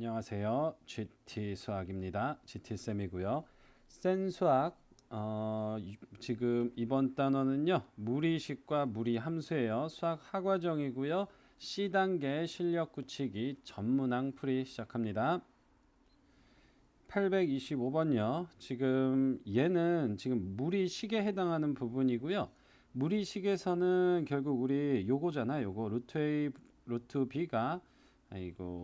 안녕하세요. GT 수학입니다. GT쌤이고요. 센 수학 지금 이번 단원은요. 무리식과 무리함수예요. 수학 하과정이고요. C단계 실력 굳히기 전문항 풀이 시작합니다. 825번요. 지금 얘는 지금 무리식에 해당하는 부분이고요. 무리식에서는 결국 우리 요거잖아. 요거 루트 A 루트 B가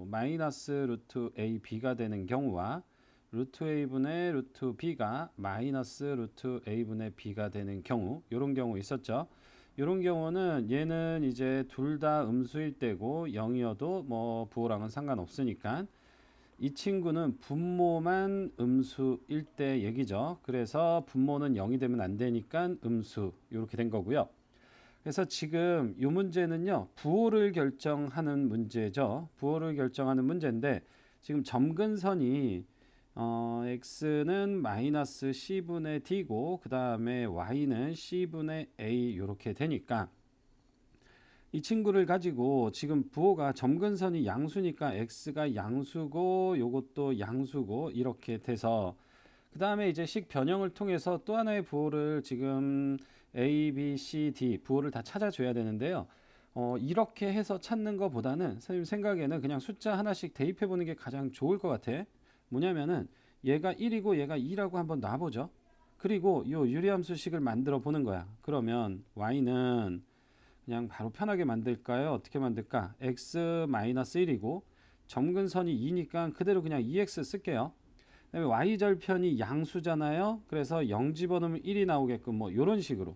마이너스 루트 AB가 되는 경우와 루트 A분의 루트 B가 마이너스 루트 A분의 B가 되는 경우, 이런 경우 있었죠. 이런 경우는 얘는 이제 둘 다 음수일 때고 0이어도 뭐 부호랑은 상관없으니까 이 친구는 분모만 음수일 때 얘기죠. 그래서 분모는 0이 되면 안 되니까 음수 이렇게 된 거고요. 그래서 지금 이 문제는요. 부호를 결정하는 문제죠. 부호를 결정하는 문제인데 지금 점근선이 x는 마이너스 c분의 d고 그 다음에 y는 c분의 a 이렇게 되니까 이 친구를 가지고 지금 부호가 점근선이 양수니까 x가 양수고 요것도 양수고 이렇게 돼서 그 다음에 이제 식 변형을 통해서 또 하나의 부호를 지금 A, B, C, D 부호를 다 찾아줘야 되는데요. 이렇게 해서 찾는 것보다는 선생님 생각에는 그냥 숫자 하나씩 대입해 보는 게 가장 좋을 것 같아. 뭐냐면은 얘가 1이고 얘가 2라고 한번 놔보죠. 그리고 이 유리함수식을 만들어 보는 거야. 그러면 y는 그냥 바로 편하게 만들까요? 어떻게 만들까? x-1이고 점근선이 2니까 그대로 그냥 2x 쓸게요. 그다음에 y절편이 양수잖아요. 그래서 0 집어넣으면 1이 나오게끔 뭐 이런 식으로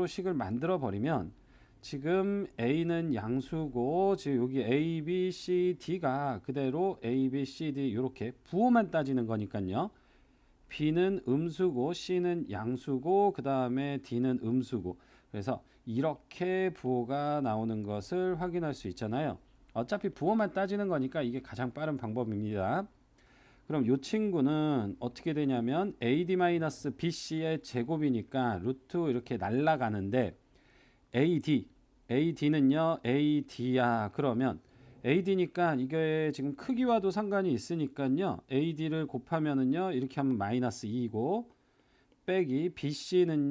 식을 만들어 버리면 지금 a는 양수고 지금 여기 a, b, c, d가 그대로 a, b, c, d 이렇게 부호만 따지는 거니까요. b는 음수고 c는 양수고 그 다음에 d는 음수고 그래서 이렇게 부호가 나오는 것을 확인할 수 있잖아요. 어차피 부호만 따지는 거니까 이게 가장 빠른 방법입니다. 그럼 이 친구는 어떻게 되냐면 AD-BC의 제곱이니까 루트 이렇게 날라가는데 AD는요 AD야 그러면 AD니까 이게 지금 크기와도 상관이 있으니까요 AD를 곱하면은요 이렇게 하면 마이너스 2이고 빼기 BC는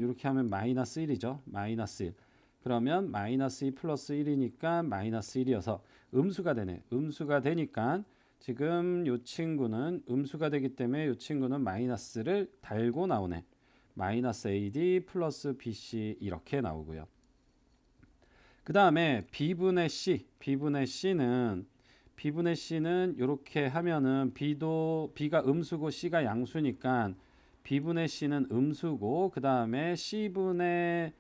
이렇게 하면 마이너스 1이죠 마이너스 1 그러면 마이너스 2 플러스 1이니까 마이너스 1이어서 음수가 되네 음수가 되니까 지금 이 친구는 음수가 되기 때문에 이 친구는 마이너스를 달고 나오네. 마이너스 AD 플러스 BC 이렇게 나오고요. 그 다음에 B분의 C는 이렇게 하면은 B가 음수고 C가 양수니까 B분의 C는 음수고 그 다음에 C분의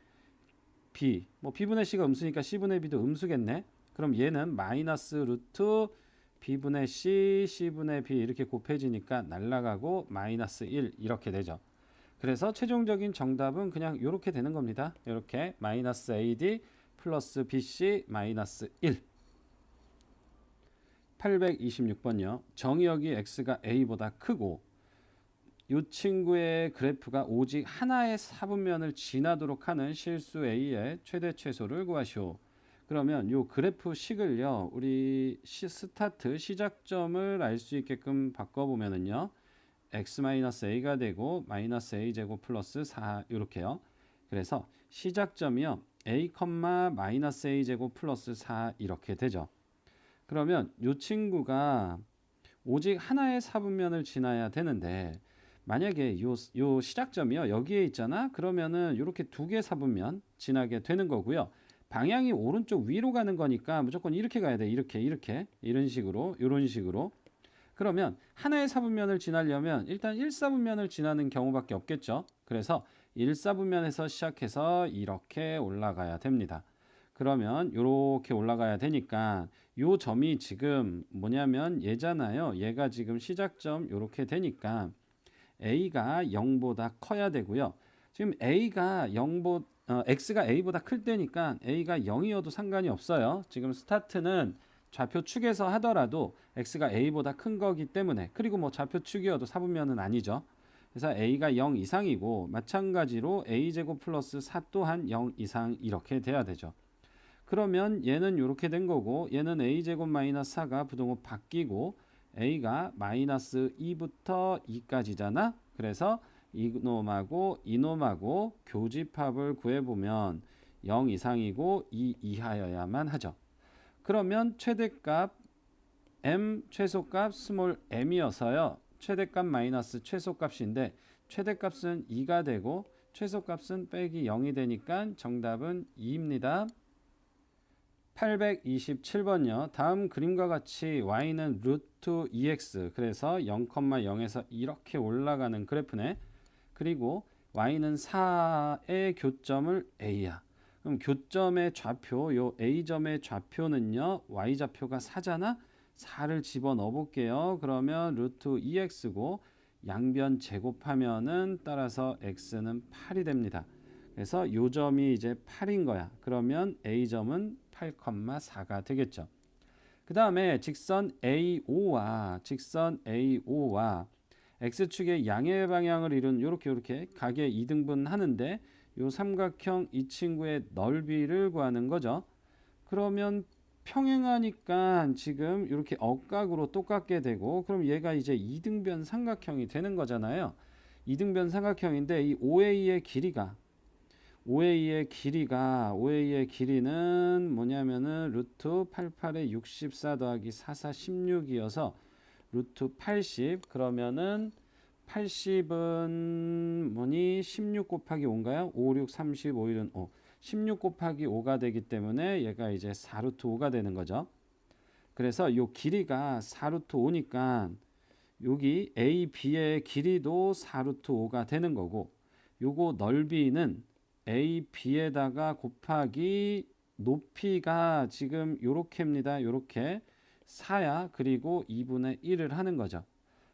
B B분의 C가 음수니까 C분의 B도 음수겠네. 그럼 얘는 마이너스 루트 B분의 C, C분의 B 이렇게 곱해지니까 날라가고 마이너스 1 이렇게 되죠. 그래서 최종적인 정답은 그냥 이렇게 되는 겁니다. 이렇게 마이너스 AD 플러스 BC 마이너스 1 826번요. 정의역이 X가 A보다 크고 이 친구의 그래프가 오직 하나의 사분면을 지나도록 하는 실수 A의 최대 최소를 구하시오. 그러면 이 그래프 식을요 우리 스타트 시작점을 알 수 있게끔 바꿔보면은요 x-a가 되고 마이너스 a제곱 플러스 4 이렇게요. 그래서 시작점이요 a, 마이너스 a제곱 플러스 4 이렇게 되죠. 그러면 이 친구가 오직 하나의 사분면을 지나야 되는데 만약에 요 시작점이요 여기에 있잖아. 그러면은 이렇게 두 개 사분면 지나게 되는 거고요. 방향이 오른쪽 위로 가는 거니까 무조건 이렇게 가야 돼. 이렇게 이런 식으로 그러면 하나의 사분면을 지나려면 일단 1사분면을 지나는 경우밖에 없겠죠. 그래서 1사분면에서 시작해서 이렇게 올라가야 됩니다. 그러면 이렇게 올라가야 되니까 요 점이 지금 뭐냐면 얘잖아요. 얘가 지금 시작점 이렇게 되니까 A가 0보다 커야 되고요. 지금 X가 A보다 클 때니까 A가 0이어도 상관이 없어요. 지금 스타트는 좌표축에서 하더라도 X가 A보다 큰 거기 때문에 그리고 뭐 좌표축이어도 사분면은 아니죠. 그래서 A가 0 이상이고 마찬가지로 A제곱 플러스 4 또한 0 이상 이렇게 돼야 되죠. 그러면 얘는 이렇게 된 거고 얘는 a제곱 마이너스 4가 부동호 바뀌고 a가 마이너스 2부터 2까지잖아. 그래서 이놈하고 교집합을 구해보면 0 이상이고 2 이하여야만 하죠. 그러면 최대값 m 최소값 스몰 m이어서요. 최대값 마이너스 최소값인데 최대값은 2가 되고 최소값은 빼기 0이 되니까 정답은 2입니다. 827번요. 다음 그림과 같이 y는 루트 2x 그래서 0,0에서 이렇게 올라가는 그래프네. 그리고 y는 4의 교점을 a야. 그럼 교점의 좌표 요 a점의 좌표는요. y좌표가 4잖아. 4를 집어넣어 볼게요. 그러면 루트 2x고 양변 제곱하면은 따라서 x는 8이 됩니다. 그래서 요 점이 이제 8인 거야. 그러면 a점은 8,4가 되겠죠. 그 다음에 직선 AO와 x축의 양의 방향을 이룬 요렇게 각의 이등분 하는데 요 삼각형 이 친구의 넓이를 구하는 거죠. 그러면 평행하니까 지금 이렇게 억각으로 똑같게 되고 그럼 얘가 이제 이등변 삼각형이 되는 거잖아요. 이등변 삼각형인데 이 OA의 길이는 뭐냐면은 루트 88에 64 더하기 44 16이어서 루트 80 그러면은 80은 뭐니 16 곱하기 5인가요? 5, 6, 30, 5, 1은 5 16 곱하기 5가 되기 때문에 얘가 이제 4루트 5가 되는 거죠. 그래서 요 길이가 4루트 5니까 여기 A, B의 길이도 4루트 5가 되는 거고 요거 넓이는 A, B에다가 곱하기 높이가 지금 요렇게입니다. 요렇게 4야. 그리고 2분의 1을 하는 거죠.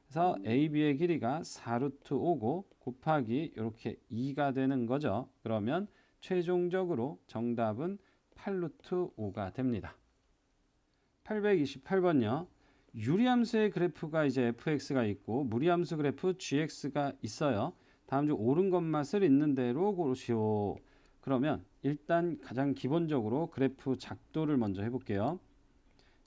그래서 AB의 길이가 4루트 5고 곱하기 이렇게 2가 되는 거죠. 그러면 최종적으로 정답은 8루트 5가 됩니다. 828번요. 유리함수의 그래프가 이제 fx가 있고 무리함수 그래프 gx가 있어요. 다음 중 옳은 것맛을 있는 대로 고르시오. 그러면 일단 가장 기본적으로 그래프 작도를 먼저 해볼게요.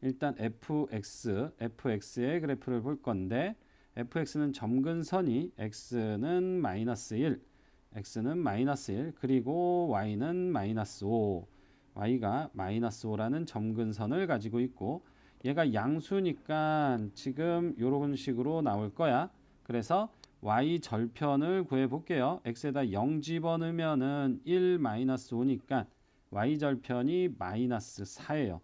일단 fx의 그래프를 볼 건데 fx는 점근선이 x는 마이너스 1 그리고 y는 마이너스 5 y가 마이너스 5라는 점근선을 가지고 있고 얘가 양수니까 지금 이런 식으로 나올 거야. 그래서 y 절편을 구해 볼게요. x에다 0 집어넣으면은 1 마이너스 5니까 y 절편이 마이너스 4예요.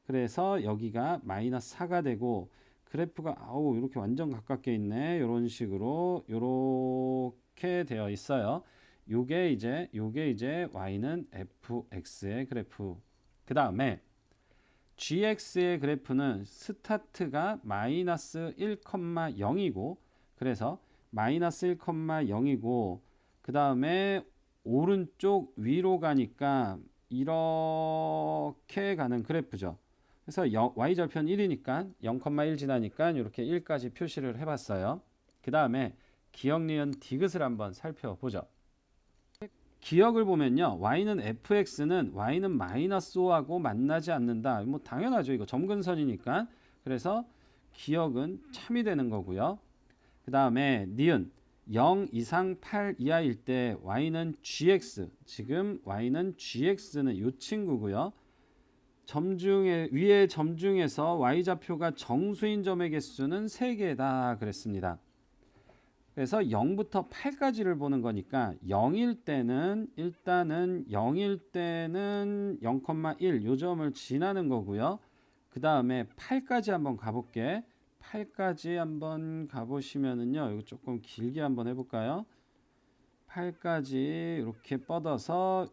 그래서 여기가 마이너스 4가 되고 그래프가 이렇게 완전 가깝게 있네. 이런 식으로 이렇게 되어 있어요. 요게 이제 y는 fx의 그래프. 그 다음에 gx의 그래프는 스타트가 마이너스 1,0이고 그래서 마이너스 1,0이고 그 다음에 오른쪽 위로 가니까 이렇게 가는 그래프죠. 그래서 y절편 1이니까 0,1 지나니까 이렇게 1까지 표시를 해봤어요. 그 다음에 기억, 니은, 디귿을 한번 살펴보죠. 기억을 보면요. y는 마이너스 5하고 만나지 않는다. 뭐 당연하죠. 이거 점근선이니까. 그래서 기억은 참이 되는 거고요. 그 다음에 니은 0 이상 8 이하일 때 y는 gx. 지금 y는 gx는 이 친구고요. 위의 점 중에서 y좌표가 정수인 점의 개수는 3개다 그랬습니다. 그래서 0부터 8까지를 보는 거니까 0일 때는 일단은 0,1 요 점을 지나는 거고요. 그 다음에 8까지 한번 가볼게. 8까지 한번 가보시면은요. 이거 조금 길게 한번 해볼까요? 8까지 이렇게 뻗어서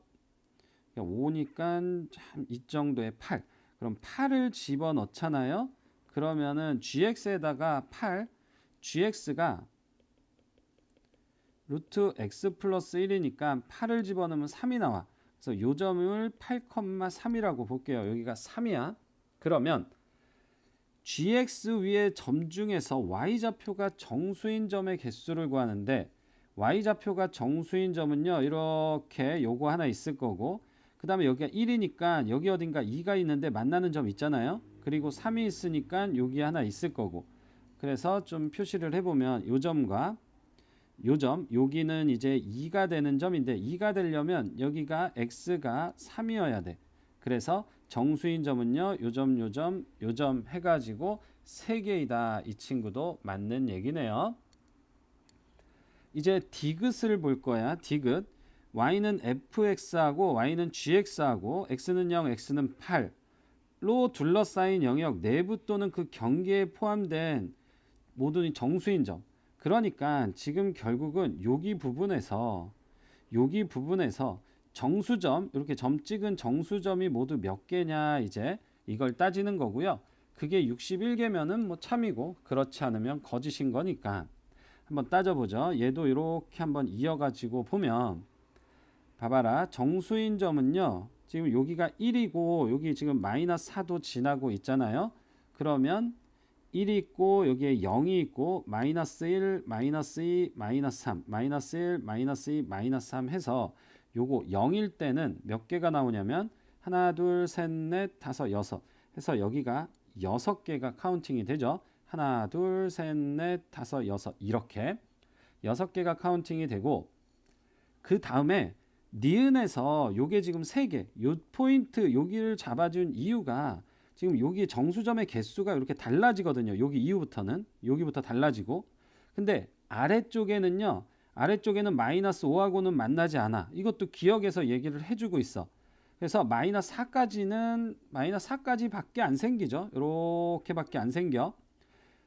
5니까 참 이 정도의 8. 그럼 8을 집어넣잖아요. 그러면은 gx에다가 8, gx가 루트 x 플러스 1이니까 8을 집어넣으면 3이 나와. 그래서 요 점을 8,3이라고 볼게요. 여기가 3이야. 그러면 gx 위의 점 중에서 y좌표가 정수인 점의 개수를 구하는데 y좌표가 정수인 점은요. 이렇게 요거 하나 있을 거고 그 다음에 여기가 1이니까 여기 어딘가 2가 있는데 만나는 점 있잖아요. 그리고 3이 있으니까 여기 하나 있을 거고. 그래서 좀 표시를 해보면 요 점과 요 점, 여기는 이제 2가 되는 점인데 2가 되려면 여기가 x가 3이어야 돼. 그래서 정수인 점은요. 요 점, 요 점, 요 점 해가지고 3개이다. 이 친구도 맞는 얘기네요. 이제 디귿을 볼 거야. 디귿. y는 fx하고 y는 gx하고 x는 0, x는 8로 둘러싸인 영역 내부 또는 그 경계에 포함된 모든 정수인 점. 그러니까 지금 결국은 여기 부분에서 정수점, 이렇게 점 찍은 정수점이 모두 몇 개냐 이제 이걸 따지는 거고요. 그게 61개면은 뭐 참이고 그렇지 않으면 거짓인 거니까 한번 따져보죠. 얘도 이렇게 한번 이어가지고 보면 봐봐라. 정수인 점은요. 지금 여기가 1이고 여기 지금 마이너스 4도 지나고 있잖아요. 그러면 1이 있고 여기에 0이 있고 마이너스 1, 마이너스 2, 마이너스 3, 마이너스 1, 마이너스 2, 마이너스 3 해서 요거 0일 때는 몇 개가 나오냐면 하나, 둘, 셋, 넷, 다섯, 여섯 해서 여기가 6개가 카운팅이 되죠. 하나, 둘, 셋, 넷, 다섯, 여섯 이렇게 6개가 카운팅이 되고 그 다음에 니은에서 요게 지금 3개 요 포인트 여기를 잡아준 이유가 지금 여기 정수점의 개수가 이렇게 달라지거든요. 여기 이후부터는 여기부터 달라지고 근데 아래쪽에는 마이너스 5하고는 만나지 않아. 이것도 기억해서 얘기를 해주고 있어. 그래서 마이너스 4까지 밖에 안 생기죠. 이렇게밖에 안 생겨.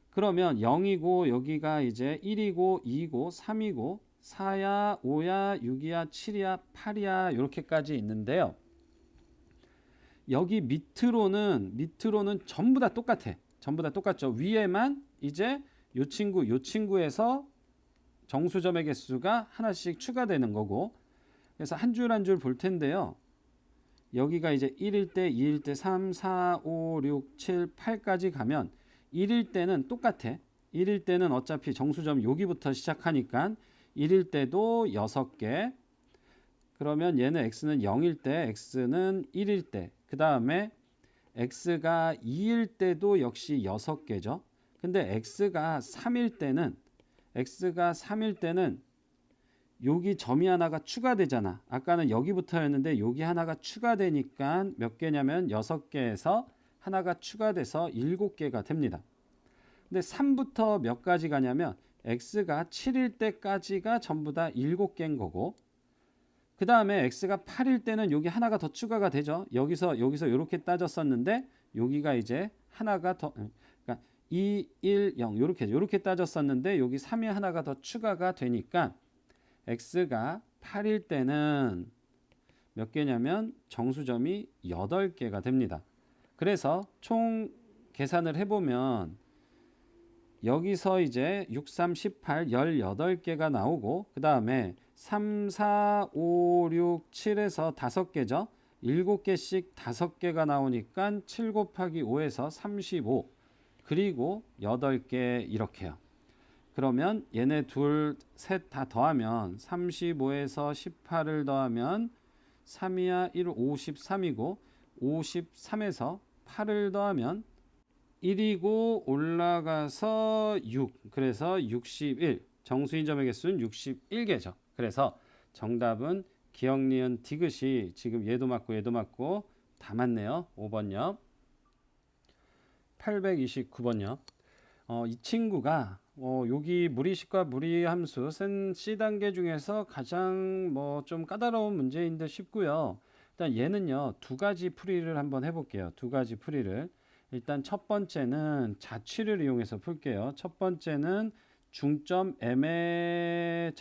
그러면 0이고 여기가 이제 1이고 2이고 3이고 4야 5야 6이야 7이야 8이야 이렇게까지 있는데요. 여기 밑으로는 전부 다 똑같아. 전부 다 똑같죠. 위에만 이제 요 친구에서 정수점의 개수가 하나씩 추가되는 거고. 그래서 한 줄 한 줄 볼 텐데요. 여기가 이제 1일 때, 2일 때, 3, 4, 5, 6, 7, 8까지 가면 1일 때는 똑같아. 1일 때는 어차피 정수점 여기부터 시작하니까 1일 때도 6개. 그러면 얘는 x는 0일 때, x는 1일 때. 그 다음에 x가 2일 때도 역시 6개죠. 근데 x가 3일 때는 여기 점이 하나가 추가되잖아. 아까는 여기부터였는데 여기 하나가 추가되니까 몇 개냐면 6개에서 하나가 추가돼서 7개가 됩니다. 근데 3부터 몇 가지 가냐면 x가 7일 때까지가 전부 다 7개인 거고 그 다음에 x가 8일 때는 여기 하나가 더 추가가 되죠. 여기서 이렇게 따졌었는데 여기가 이제 하나가 더 그러니까 2, 1, 0 이렇게 따졌었는데 여기 3이 하나가 더 추가가 되니까 x가 8일 때는 몇 개냐면 정수점이 8개가 됩니다. 그래서 총 계산을 해보면 여기서 이제 6, 3, 18, 18개가 나오고 그 다음에 3, 4, 5, 6, 7에서 5개죠. 7개씩 5개가 나오니까 7 곱하기 5에서 35 그리고 8개 이렇게요. 그러면 얘네 둘, 셋 다 더하면 35에서 18을 더하면 3이야 1, 53이고 53에서 8을 더하면 1이고 올라가서 6 그래서 61 정수인 점의 개수는 61개죠. 그래서 정답은 기억, 니은, 디귿이 지금 얘도 맞고 다 맞네요. 5번요. 829번요. 이 친구가 여기 무리식과 무리함수 센 C단계 중에서 가장 좀 까다로운 문제인 듯 싶고요. 일단 얘는요. 두 가지 풀이를 한번 해볼게요. 두 가지 풀이를. 일단 첫 번째는 자취를 이용해서 풀게요. 첫 번째는 중점 M의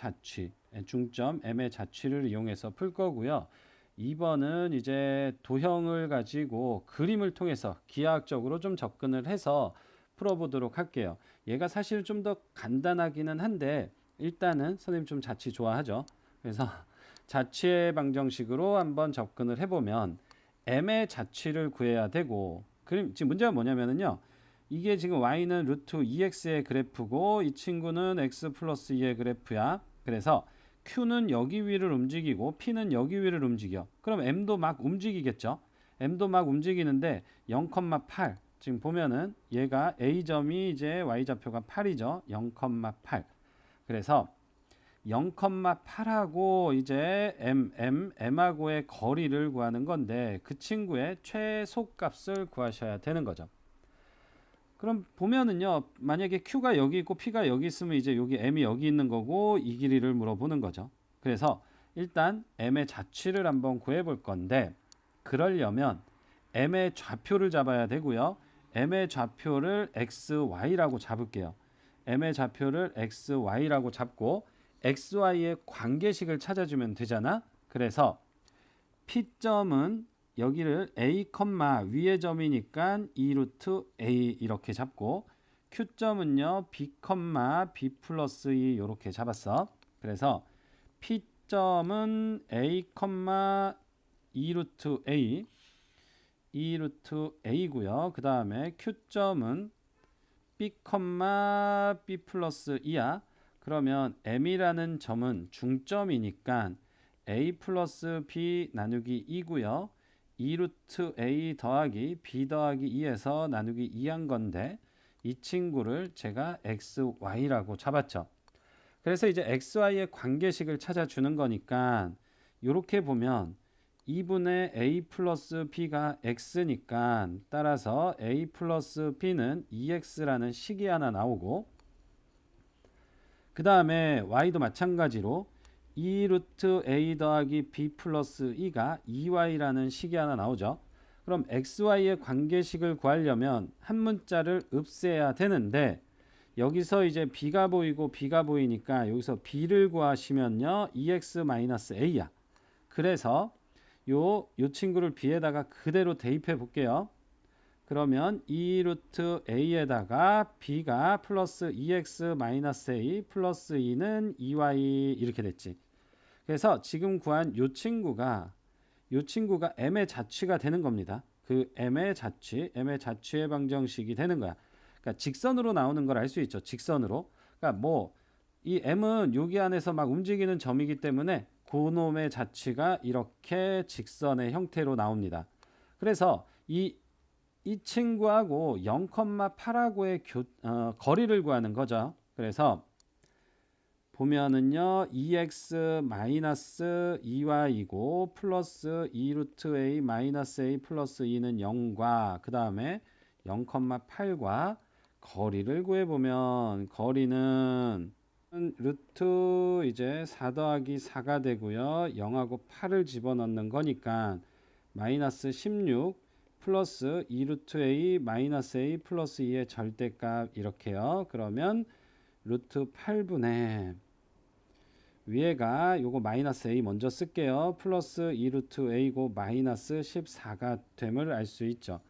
자취를 이용해서 풀 거고요. 2번은 이제 도형을 가지고 그림을 통해서 기하학적으로 좀 접근을 해서 풀어보도록 할게요. 얘가 사실 좀 더 간단하기는 한데 일단은 선생님 좀 자취 좋아하죠. 그래서 자취의 방정식으로 한번 접근을 해보면 M의 자취를 구해야 되고 지금 문제가 뭐냐면요. 이게 지금 y는 루트 2x의 그래프고 이 친구는 x 플러스 2의 그래프야. 그래서 Q는 여기 위를 움직이고 P는 여기 위를 움직여. 그럼 M도 막 움직이겠죠. M도 막 움직이는데 0,8 지금 보면은 얘가 A점이 이제 Y좌표가 8이죠. 0,8. 그래서 0,8하고 이제 M하고의 거리를 구하는 건데 그 친구의 최소값을 구하셔야 되는 거죠. 그럼 보면은요, 만약에 Q가 여기 있고 P가 여기 있으면 이제 여기 M이 여기 있는 거고 이 길이를 물어보는 거죠. 그래서 일단 M의 좌치를 한번 구해 볼 건데 그러려면 M의 좌표를 잡아야 되고요. M의 좌표를 XY라고 잡을게요. M의 좌표를 XY라고 잡고 XY의 관계식을 찾아주면 되잖아. 그래서 P점은 여기를 A, 위의 점이니까 2루트 A 이렇게 잡고 Q점은요 B, B 플러스 2 이렇게 잡았어. 그래서 P점은 A, 2루트 A 2루트 A고요. 그 다음에 Q점은 B, B 플러스 2야. 그러면 M이라는 점은 중점이니까 A 플러스 B 나누기 2고요. 2루트 A 더하기 B 더하기 2에서 나누기 2한 건데 이 친구를 제가 XY라고 잡았죠. 그래서 이제 XY의 관계식을 찾아주는 거니까 이렇게 보면 2분의 A 플러스 B가 X니까 따라서 A 플러스 B는 2X라는 식이 하나 나오고 그 다음에 Y도 마찬가지로 2루트 A 더하기 B 플러스 2가 2Y라는 식이 하나 나오죠. 그럼 XY의 관계식을 구하려면 한 문자를 없애야 되는데 여기서 이제 B가 보이고 B가 보이니까 여기서 B를 구하시면요 2X-A야. 그래서 요 친구를 B에다가 그대로 대입해 볼게요. 그러면 2루트 A에다가 B가 플러스 2X-A 플러스 2는 2Y 이렇게 됐지. 그래서 지금 구한 요 친구가 M의 자취가 되는 겁니다. 그 M의 자취의 방정식이 되는 거야. 그러니까 직선으로 나오는 걸 알 수 있죠. 직선으로. 그러니까 뭐 이 M은 여기 안에서 막 움직이는 점이기 때문에 그놈의 자취가 이렇게 직선의 형태로 나옵니다. 그래서 이 친구하고 0,8하고의 거리를 구하는 거죠. 그래서 보면은요 2x-2y이고 플러스 2루트 a 마이너스 a 플러스 2는 0과 그 다음에 0,8과 거리를 구해보면 거리는 루트 이제 4 더하기 4가 되고요 0하고 8을 집어넣는 거니까 마이너스 16 플러스 2루트 a 마이너스 a 플러스 2의 절대값 이렇게요. 그러면 루트 8분의 위에가 요거 마이너스 a 먼저 쓸게요. 플러스 2루트 a고 마이너스 14가 됨을 알 수 있죠.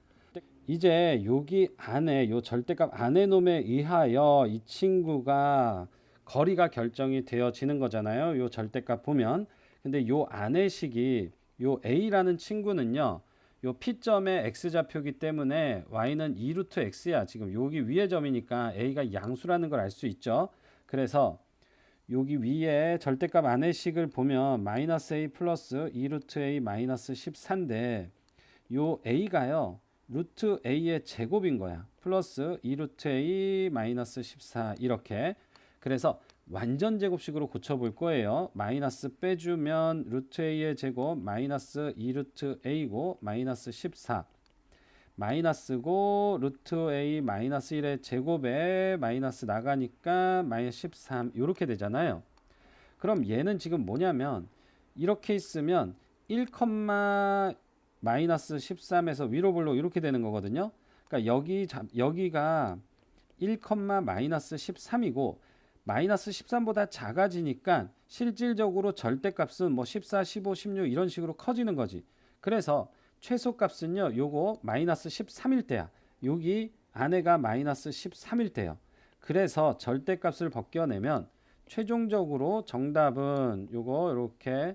이제 여기 안에 요 절대값 안에 놈에 의하여 이 친구가 거리가 결정이 되어지는 거잖아요. 요 절대값 보면 근데 요 안의 식이 요 a라는 친구는요. 요 P점의 X좌표이기 때문에 Y는 2루트 X야. 지금 여기 위의 점이니까 A가 양수라는 걸 알 수 있죠. 그래서 여기 위에 절대값 안의 식을 보면 마이너스 A 플러스 2루트 A 마이너스 14인데 요 A가요. 루트 A의 제곱인 거야. 플러스 2루트 A 마이너스 14 이렇게. 그래서 완전 제곱식으로 고쳐볼 거예요. 마이너스 빼주면 루트 A의 제곱 마이너스 2루트 A고 마이너스 14 마이너스고 루트 A 마이너스 1의 제곱에 마이너스 나가니까 마이너스 13 이렇게 되잖아요. 그럼 얘는 지금 뭐냐면 이렇게 있으면 1, 마이너스 13에서 위로 볼록 이렇게 되는 거거든요. 그러니까 여기가 1, 마이너스 13이고 마이너스 13보다 작아지니까 실질적으로 절대값은 뭐 14, 15, 16 이런 식으로 커지는 거지. 그래서 최소값은요. 요거 마이너스 13일 때야. 여기 안에가 마이너스 13일 때요. 그래서 절대값을 벗겨내면 최종적으로 정답은 요거 이렇게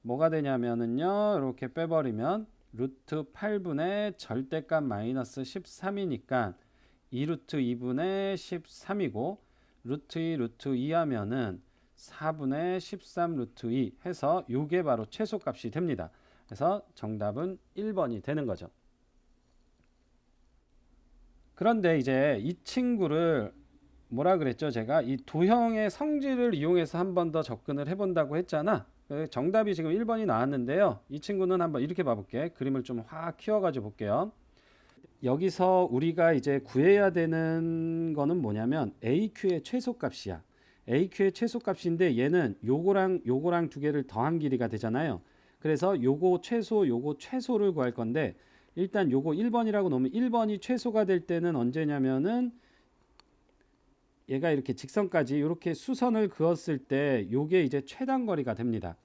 뭐가 되냐면은요. 이렇게 빼버리면 루트 8분의 절대값 마이너스 13이니까 2루트 2분의 13이고 루트 2 하면은 4분의 13 루트 2 해서 요게 바로 최소값이 됩니다. 그래서 정답은 1번이 되는 거죠. 그런데 이제 이 친구를 뭐라 그랬죠? 제가 이 도형의 성질을 이용해서 한 번 더 접근을 해본다고 했잖아. 정답이 지금 1번이 나왔는데요. 이 친구는 한번 이렇게 봐볼게. 그림을 좀 확 키워가지고 볼게요. 여기서 우리가 이제 구해야 되는 거는 뭐냐면 AQ의 최소값이야. AQ의 최소값인데 얘는 요거랑 두 개를 더한 길이가 되잖아요. 그래서 요거 최소를 구할 건데 일단 요거 1번이라고 놓으면 1번이 최소가 될 때는 언제냐면은 얘가 이렇게 직선까지 이렇게 수선을 그었을 때 요게 이제 최단거리가 됩니다.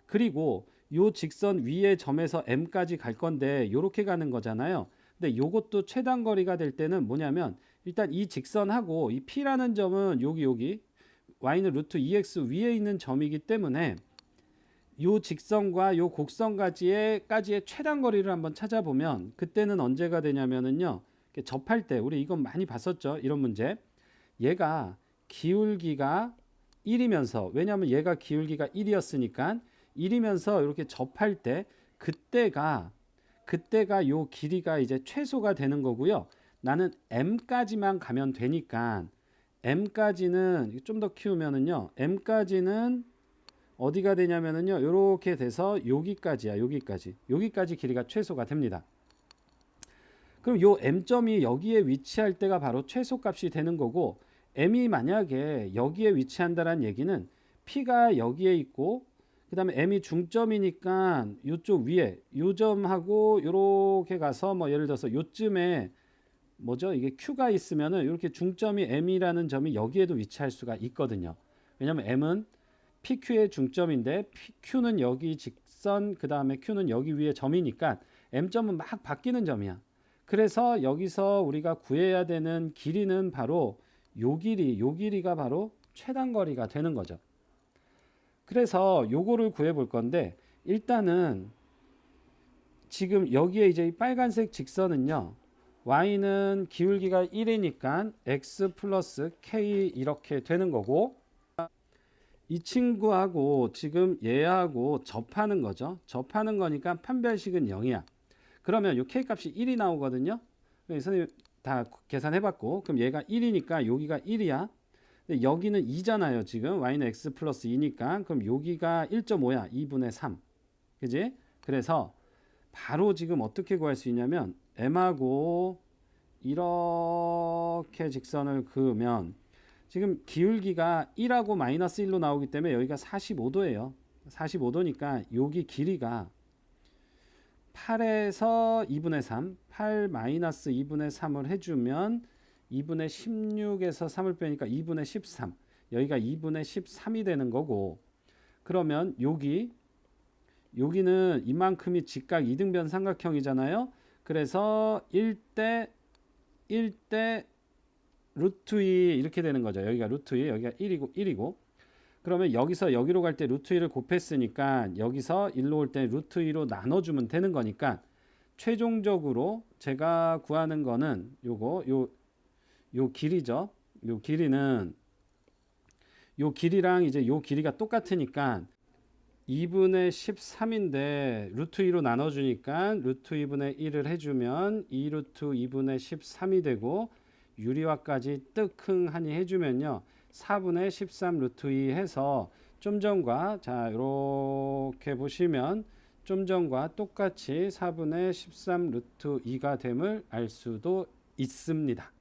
그리고 요 직선 위의 점에서 M까지 갈 건데 요렇게 가는 거잖아요. 근데 요것도 최단거리가 될 때는 뭐냐면 일단 이 직선하고 이 P라는 점은 여기 Y는 루트 2X 위에 있는 점이기 때문에 요 직선과 요 곡선까지의 최단거리를 한번 찾아보면 그때는 언제가 되냐면은요. 접할 때 우리 이건 많이 봤었죠. 이런 문제. 얘가 기울기가 1이면서 왜냐하면 얘가 기울기가 1이었으니까 1이면서 이렇게 접할 때 그때가 요 길이가 이제 최소가 되는 거고요. 나는 m까지만 가면 되니까 m까지는 좀 더 키우면은요. m까지는 어디가 되냐면은요. 이렇게 돼서 여기까지야. 여기까지 길이가 최소가 됩니다. 그럼 요 m점이 여기에 위치할 때가 바로 최소값이 되는 거고 m이 만약에 여기에 위치한다는 얘기는 P가 여기에 있고 그 다음에 m이 중점이니까 이쪽 위에 요 점하고 요렇게 가서 뭐 예를 들어서 요쯤에 뭐죠? 이게 Q가 있으면은 이렇게 중점이 m이라는 점이 여기에도 위치할 수가 있거든요. 왜냐면 m은 PQ의 중점인데 Q는 여기 직선 그 다음에 Q는 여기 위에 점이니까 m점은 막 바뀌는 점이야. 그래서 여기서 우리가 구해야 되는 길이는 바로 요 길이가 바로 최단거리가 되는 거죠. 그래서 요거를 구해 볼 건데 일단은 지금 여기에 이제 이 빨간색 직선은요. y는 기울기가 1이니까 x 플러스 k 이렇게 되는 거고 이 친구하고 지금 얘하고 접하는 거죠. 접하는 거니까 판별식은 0이야. 그러면 요 k 값이 1이 나오거든요. 선생님 다 계산해 봤고 그럼 얘가 1이니까 여기가 1이야. 근데 여기는 2잖아요. 지금 y는 x 플러스 2니까 그럼 여기가 1.5야. 2분의 3. 그지? 그래서 바로 지금 어떻게 구할 수 있냐면 m하고 이렇게 직선을 그으면 지금 기울기가 1하고 마이너스 1로 나오기 때문에 여기가 45도예요. 45도니까 여기 길이가 8에서 2분의 3, 8 마이너스 2분의 3을 해주면 2분의 16에서 3을 빼니까 2분의 13. 여기가 2분의 13이 되는 거고 그러면 여기는 이만큼이 직각 이등변 삼각형이잖아요. 그래서 1대 루트 2 이렇게 되는 거죠. 여기가 루트 2, 여기가 1이고 그러면 여기서 여기로 갈 때 루트 2를 곱했으니까 여기서 1로 올 때 루트 2로 나눠주면 되는 거니까 최종적으로 제가 구하는 거는 요 길이죠. 요 길이는 요 길이랑 이제 요 길이가 똑같으니까 2분의 13인데 루트 2로 나눠주니까 루트 2분의 1을 해주면 2루트 2분의 13이 되고 유리화까지 뜨킁하니 해주면요 4분의 13 루트 2 해서 좀 전과 자 이렇게 보시면 좀 전과 똑같이 4분의 13 루트 2가 됨을 알 수도 있습니다.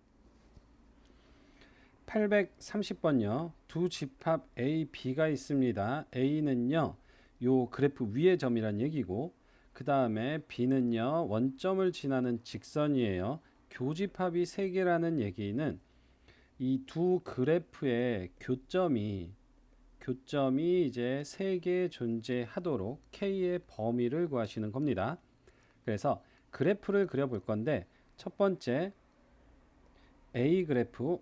830번요. 두 집합 A, B가 있습니다. A는요. 요 그래프 위의 점이란 얘기고 그 다음에 B는요. 원점을 지나는 직선이에요. 교집합이 3개라는 얘기는 이 두 그래프의 교점이 이제 3개 존재하도록 K의 범위를 구하시는 겁니다. 그래서 그래프를 그려볼 건데 첫 번째 A 그래프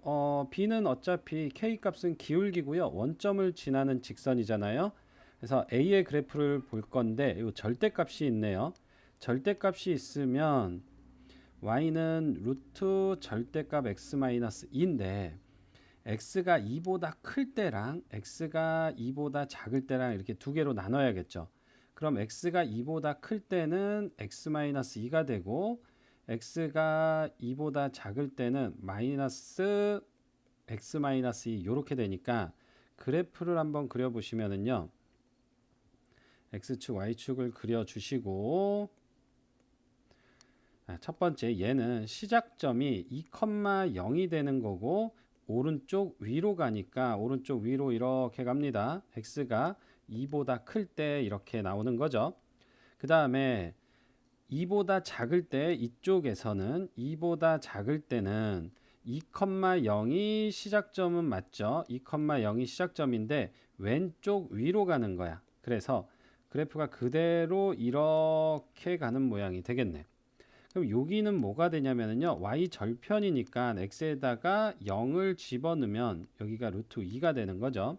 B는 어차피 K 값은 기울기고요. 원점을 지나는 직선이잖아요. 그래서 A의 그래프를 볼 건데 이 절대값이 있네요. 절대값이 있으면 Y는 루트 절대값 X-2인데 x가 2보다 클 때랑 x가 2보다 작을 때랑 이렇게 두 개로 나눠야겠죠. 그럼 x가 2보다 클 때는 x-2가 되고 x가 2보다 작을 때는 마이너스 x-2 이렇게 되니까 그래프를 한번 그려보시면은요. x축, y축을 그려주시고 첫 번째 얘는 시작점이 2,0이 되는 거고 오른쪽 위로 가니까 오른쪽 위로 이렇게 갑니다. x가 2보다 클 때 이렇게 나오는 거죠. 그 다음에 2보다 작을 때 이쪽에서는 2보다 작을 때는 2,0이 시작점은 맞죠. 2,0이 시작점인데 왼쪽 위로 가는 거야. 그래서 그래프가 그대로 이렇게 가는 모양이 되겠네. 그럼 여기는 뭐가 되냐면요. y 절편이니까 x에다가 0을 집어넣으면 여기가 루트 2가 되는 거죠.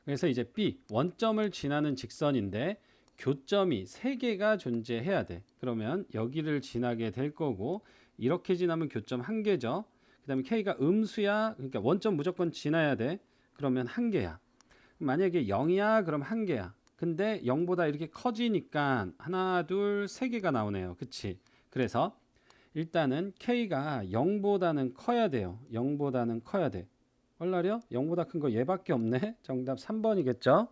그래서 이제 B 원점을 지나는 직선인데 교점이 3개가 존재해야 돼. 그러면 여기를 지나게 될 거고 이렇게 지나면 교점 1개죠. 그 다음에 K가 음수야. 그러니까 원점 무조건 지나야 돼. 그러면 1개야. 만약에 0이야 그럼 1개야. 근데 0보다 이렇게 커지니까 하나, 둘, 3개가 나오네요. 그치? 그래서 일단은 K가 0보다는 커야 돼요. 0보다는 커야 돼. 얼라려? 0보다 큰 거 얘밖에 없네. 정답 3번이겠죠?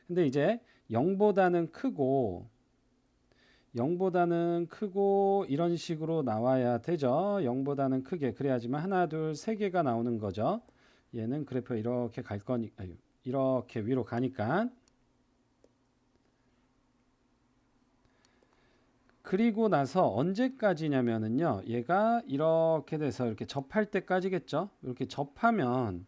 근데 이제 0보다는 크고 이런 식으로 나와야 되죠. 0보다는 크게. 그래야지만 하나, 둘, 3개가 나오는 거죠. 얘는 그래프 이렇게 갈 거니까 이렇게 위로 가니까. 그리고 나서 언제까지냐면은요. 얘가 이렇게 돼서 이렇게 접할 때까지겠죠. 이렇게 접하면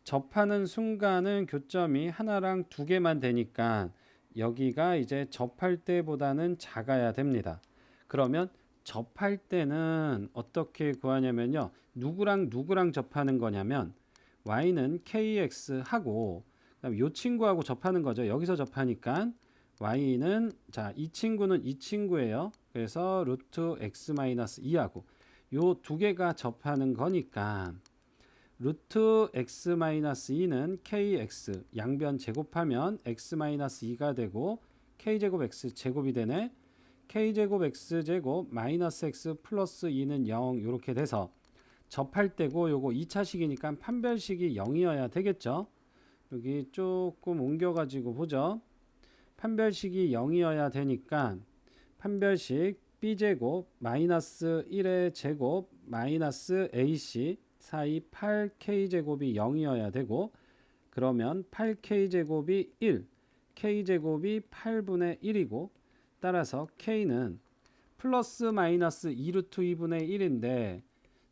접하는 순간은 교점이 하나랑 2개만 되니까 여기가 이제 접할 때보다는 작아야 됩니다. 그러면 접할 때는 어떻게 구하냐면요. 누구랑 접하는 거냐면 y는 kx하고 그다음에 이 친구하고 접하는 거죠. 여기서 접하니까 y는 자, 이 친구는 이 친구예요. 그래서 루트 x-2하고 요 두 개가 접하는 거니까 루트 x-2는 kx 양변 제곱하면 x-2가 되고 k제곱 x제곱이 되네. k제곱 x제곱 마이너스 x 플러스 2는 0 이렇게 돼서 접할 때고 요거 2차식이니까 판별식이 0이어야 되겠죠. 여기 조금 옮겨가지고 보죠. 판별식이 0이어야 되니까 판별식 b제곱 마이너스 1의 제곱 마이너스 ac 사이 8k제곱이 0이어야 되고 그러면 8k제곱이 1, k제곱이 8분의 1이고 따라서 k는 플러스 마이너스 2루트 2분의 1인데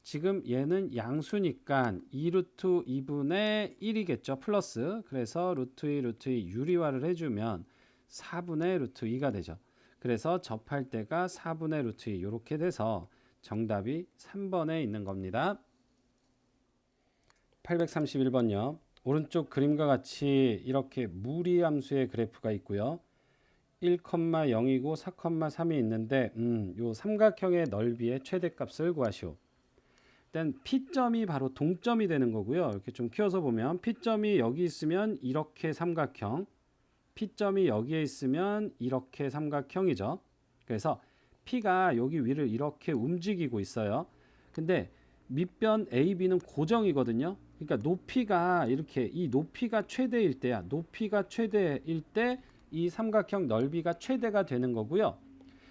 지금 얘는 양수니까 2루트 2분의 1이겠죠. 플러스 그래서 루트 2 루트 2 유리화를 해주면 4분의 루트 2가 되죠. 그래서 접할 때가 4분의 루트 2 이렇게 돼서 정답이 3번에 있는 겁니다. 831번요. 오른쪽 그림과 같이 이렇게 무리함수의 그래프가 있고요. 1,0이고 4,3이 있는데 요 삼각형의 넓이의 최대값을 구하시오. 일단 P점이 바로 동점이 되는 거고요. 이렇게 좀 키워서 보면 P점이 여기 있으면 이렇게 삼각형, P점이 여기에 있으면 이렇게 삼각형이죠. 그래서 P가 여기 위를 이렇게 움직이고 있어요. 근데 밑변 AB는 고정이거든요. 그러니까 높이가 이렇게 이 높이가 최대일 때야. 높이가 최대일 때 이 삼각형 넓이가 최대가 되는 거고요.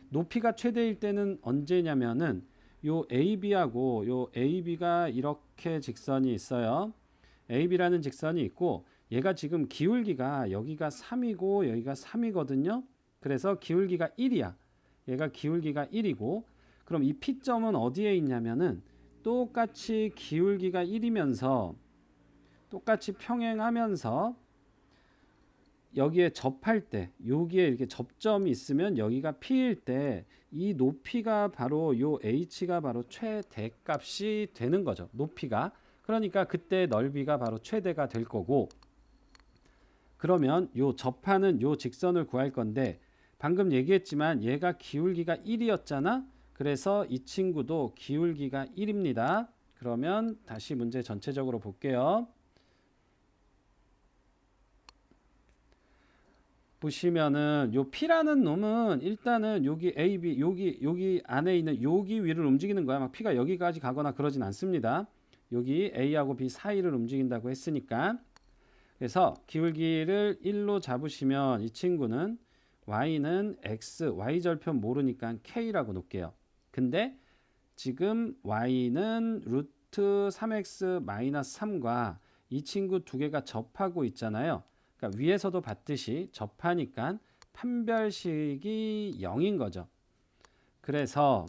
높이가 최대일 때는 언제냐면은 요 AB하고 요 AB가 이렇게 직선이 있어요. AB라는 직선이 있고 얘가 지금 기울기가 여기가 3이고 여기가 3이거든요. 그래서 기울기가 1이야. 얘가 기울기가 1이고 그럼 이 P점은 어디에 있냐면은 똑같이 기울기가 1이면서 똑같이 평행하면서 여기에 접할 때 여기에 이렇게 접점이 있으면 여기가 P일 때 이 높이가 바로 요 H가 바로 최대값이 되는 거죠. 높이가. 그러니까 그때 넓이가 바로 최대가 될 거고 그러면 요 접하는 요 직선을 구할 건데 방금 얘기했지만 얘가 기울기가 1이었잖아. 그래서 이 친구도 기울기가 1입니다. 그러면 다시 문제 전체적으로 볼게요. 보시면은 요 P라는 놈은 일단은 여기 A, B, 여기 안에 있는 여기 위를 움직이는 거야. 막 P가 여기까지 가거나 그러진 않습니다. 여기 A하고 B 사이를 움직인다고 했으니까. 그래서 기울기를 1로 잡으시면 이 친구는 Y는 X, Y절편 모르니까 K라고 놓을게요. 근데 지금 Y는 루트 3X-3과 이 친구 두 개가 접하고 있잖아요. 그러니까 위에서도 봤듯이 접하니까 판별식이 0인 거죠. 그래서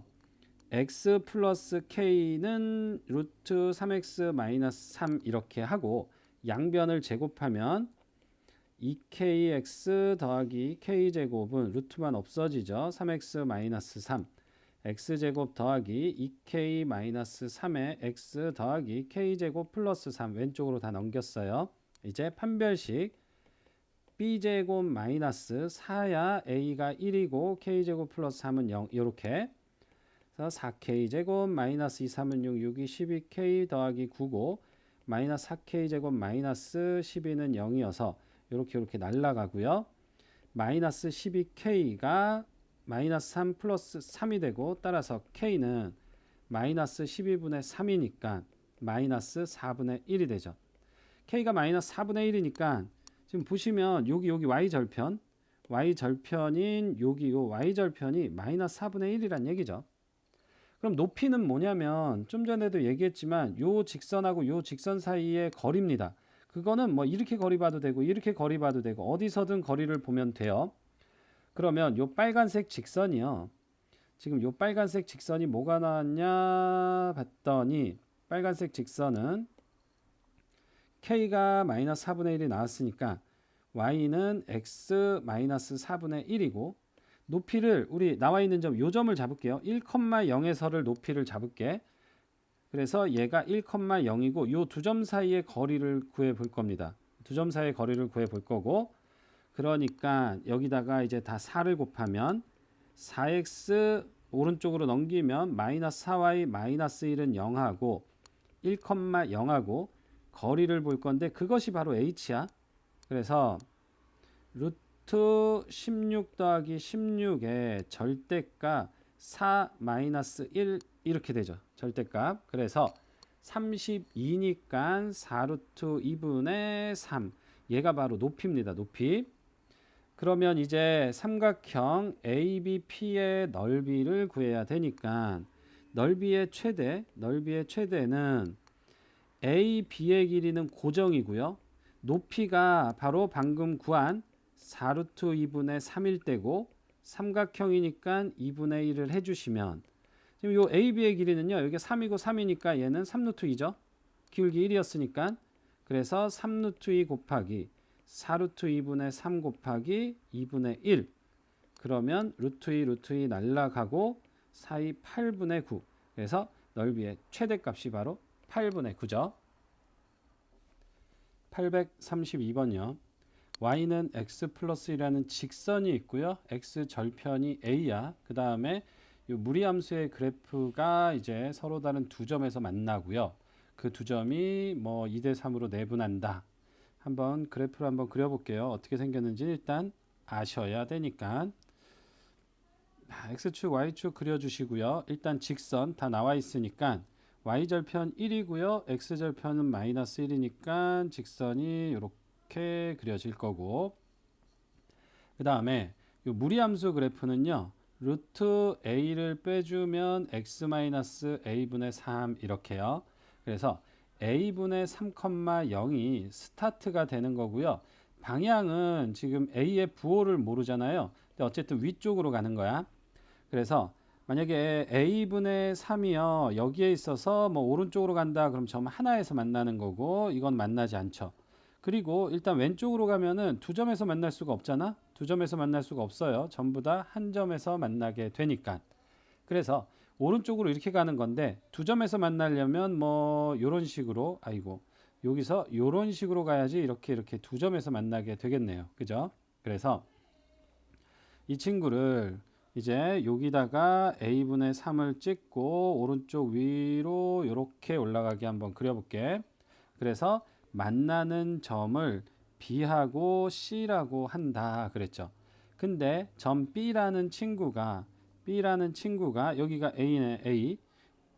x 플러스 k는 루트 3x-3 이렇게 하고 양변을 제곱하면 2kx 더하기 k제곱은 루트만 없어지죠. 3x-3 x제곱 더하기 2k-3의 x 더하기 k제곱 플러스 3 왼쪽으로 다 넘겼어요. 이제 판별식 b제곱 마이너스 4야 a가 1이고 k제곱 플러스 3은 0 이렇게 그래서 4k제곱 마이너스 2, 3은 6, 6이 12k 더하기 9고 마이너스 4k제곱 마이너스 12는 0이어서 이렇게 날라가고요. 마이너스 12k가 마이너스 3 플러스 3이 되고 따라서 k는 마이너스 12분의 3이니까 마이너스 4분의 1이 되죠. k가 마이너스 4분의 1이니까 지금 보시면 여기 y절편 y절편인 여기 요 y절편이 마이너스 4분의 1이란 얘기죠. 그럼 높이는 뭐냐면 좀 전에도 얘기했지만 요 직선하고 요 직선 사이의 거리입니다. 그거는 뭐 이렇게 거리 봐도 되고 이렇게 거리 봐도 되고 어디서든 거리를 보면 돼요. 그러면 요 빨간색 직선이요. 지금 요 빨간색 직선이 뭐가 나왔냐 봤더니 빨간색 직선은 k가 마이너스 4분의 1이 나왔으니까 y는 x 마이너스 4분의 1이고 높이를 우리 나와 있는 점 요 점을 잡을게요. 1,0에서를 높이를 잡을게. 그래서 얘가 1,0이고 요 두 점 사이의 거리를 구해 볼 겁니다. 두 점 사이의 거리를 구해 볼 거고 그러니까 여기다가 이제 다 4를 곱하면 4x 오른쪽으로 넘기면 마이너스 4y 마이너스 1은 0하고 1,0하고 거리를 볼 건데 그것이 바로 h야. 그래서 루트 16 더하기 16의 절대값 4 마이너스 1 이렇게 되죠. 절대값. 그래서 32니까 4루트 2분의 3 얘가 바로 높이입니다. 높이. 그러면 이제 삼각형 ABP의 넓이를 구해야 되니까 넓이의 최대는 AB의 길이는 고정이고요. 높이가 바로 방금 구한 4루트 2분의 3일 때고 삼각형이니까 2분의 1을 해주시면 지금 요 AB의 길이는요. 여기 3이고 3이니까 얘는 3루트 2죠. 기울기 1이었으니까 그래서 3루트 2 곱하기 4루트 2분의 3 곱하기 2분의 1 그러면 루트 2 날라가고 4이 8분의 9 그래서 넓이의 최대값이 바로 8분의 9죠. 832번요. y는 x 플러스 1이라는 직선이 있고요. x 절편이 a야. 그 다음에 무리함수의 그래프가 이제 서로 다른 두 점에서 만나고요. 그 두 점이 뭐 2대 3으로 내분한다. 한번 그래프를 한번 그려볼게요. 어떻게 생겼는지 일단 아셔야 되니까. x축, y축 그려주시고요. 일단 직선 다 나와 있으니까 y절편 1이고요. x절편은 마이너스 1이니까 직선이 이렇게 그려질 거고 그 다음에 이 무리함수 그래프는요. 루트 a를 빼주면 x 마이너스 a분의 3 이렇게요. 그래서 a분의 3,0이 스타트가 되는 거고요. 방향은 지금 a의 부호를 모르잖아요. 근데 어쨌든 위쪽으로 가는 거야. 그래서 만약에 a분의 3이요. 여기에 있어서 뭐 오른쪽으로 간다. 그럼 점 하나에서 만나는 거고 이건 만나지 않죠. 그리고 일단 왼쪽으로 가면은 두 점에서 만날 수가 없잖아. 두 점에서 만날 수가 없어요. 전부 다 한 점에서 만나게 되니까. 그래서 오른쪽으로 이렇게 가는 건데 두 점에서 만나려면 뭐 요런 식으로 여기서 요런 식으로 가야지 이렇게 두 점에서 만나게 되겠네요. 그죠? 그래서 이 친구를 이제 여기다가 a분의 3을 찍고 오른쪽 위로 이렇게 올라가게 한번 그려볼게. 그래서 만나는 점을 B하고 C라고 한다 그랬죠. 근데 점 B라는 친구가 여기가 A네. A.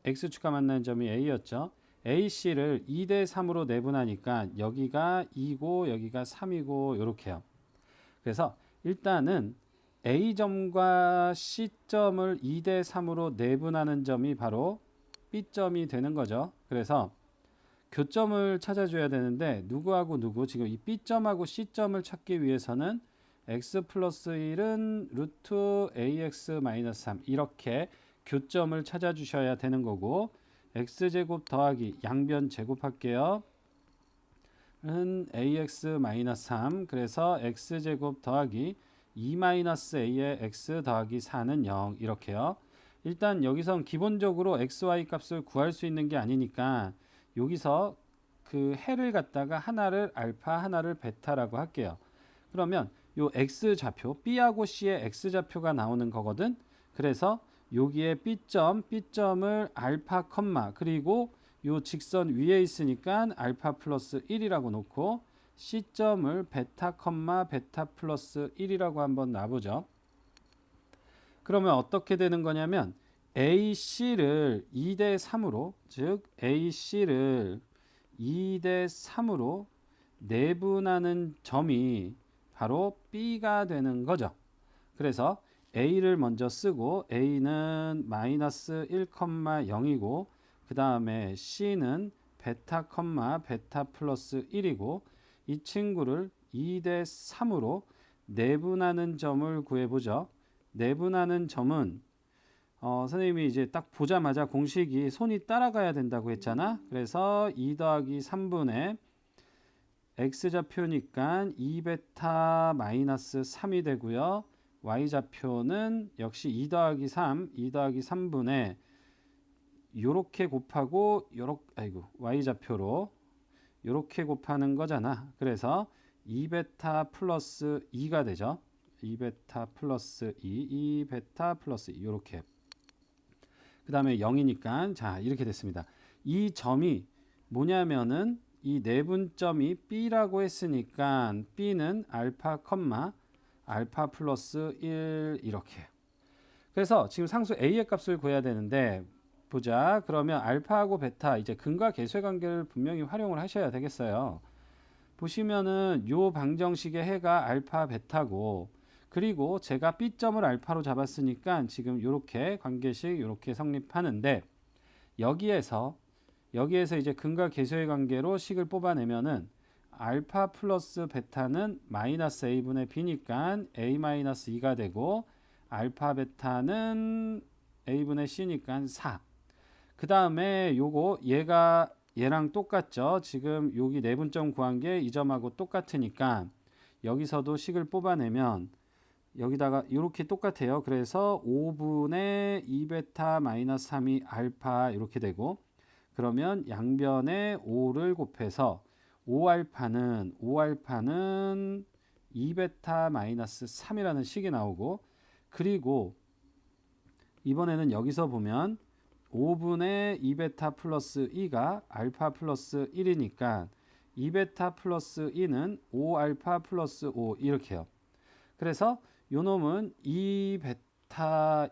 X축과 만나는 점이 A였죠. AC를 2대 3으로 내분하니까 여기가 2고 여기가 3이고 이렇게요. 그래서 일단은 A점과 C점을 2대 3으로 내분하는 점이 바로 B점이 되는 거죠. 그래서 교점을 찾아줘야 되는데 누구하고 누구 지금 이 B점하고 C점을 찾기 위해서는 x 플러스 1은 루트 ax 마이너스 3 이렇게 교점을 찾아주셔야 되는 거고 x제곱 더하기 양변 제곱할게요. 은 ax 마이너스 3 그래서 x제곱 더하기 2 마이너스 a의 x 더하기 4는 0 이렇게요. 일단 여기선 기본적으로 xy 값을 구할 수 있는 게 아니니까 여기서 그 해를 갖다가 하나를 알파 하나를 베타라고 할게요. 그러면 요 x좌표 B하고 C의 x좌표가 나오는 거거든. 그래서 여기에 B점을 알파 컴마 그리고 요 직선 위에 있으니까 알파 플러스 1이라고 놓고 C점을 베타 컴마 베타 플러스 1이라고 한번 놔보죠. 그러면 어떻게 되는 거냐면 AC를 2대 3으로 즉 AC를 2대 3으로 내분하는 점이 바로 B가 되는 거죠. 그래서 A를 먼저 쓰고 A는 마이너스 1,0이고 그 다음에 C는 베타, 베타 플러스 1이고 이 친구를 2대 3으로 내분하는 점을 구해보죠. 내분하는 점은 선생님이 이제 딱 보자마자 공식이 손이 따라가야 된다고 했잖아. 그래서 2 더하기 3분의 x좌표니까 2베타 마이너스 3이 되고요. y좌표는 역시 2 더하기 3분의 요렇게 곱하고 y좌표로 요렇게 곱하는 거잖아. 그래서 2베타 플러스 2가 되죠. 2베타 플러스 2베타 플러스 2 요렇게. 그 다음에 0이니까 자 이렇게 됐습니다. 이 점이 뭐냐면은 이 내분점이 B라고 했으니까 B는 알파 컴마 알파 플러스 1 이렇게. 그래서 지금 상수 A의 값을 구해야 되는데 보자. 그러면 알파하고 베타 이제 근과 계수의 관계를 분명히 활용을 하셔야 되겠어요. 보시면은 요 방정식의 해가 알파 베타고 그리고 제가 B점을 알파로 잡았으니까 지금 요렇게 관계식 요렇게 성립하는데 여기에서 이제 근과 계수의 관계로 식을 뽑아내면은 알파 플러스 베타는 마이너스 a분의 b니까 a 마이너스 2가 되고 알파 베타는 a분의 c니까 4. 그 다음에 요거 얘랑 똑같죠. 지금 여기 내분점 구한 게 이 점하고 똑같으니까 여기서도 식을 뽑아내면 여기다가 이렇게 똑같아요. 그래서 5분의 2베타 마이너스 3이 알파 이렇게 되고 그러면 양변에 5를 곱해서 5알파는 2베타 마이너스 3이라는 식이 나오고 그리고 이번에는 여기서 보면 5분의 2베타 플러스 2가 알파 플러스 1이니까 2베타 플러스 2는 5알파 플러스 5 이렇게요. 그래서 요 놈은 2베타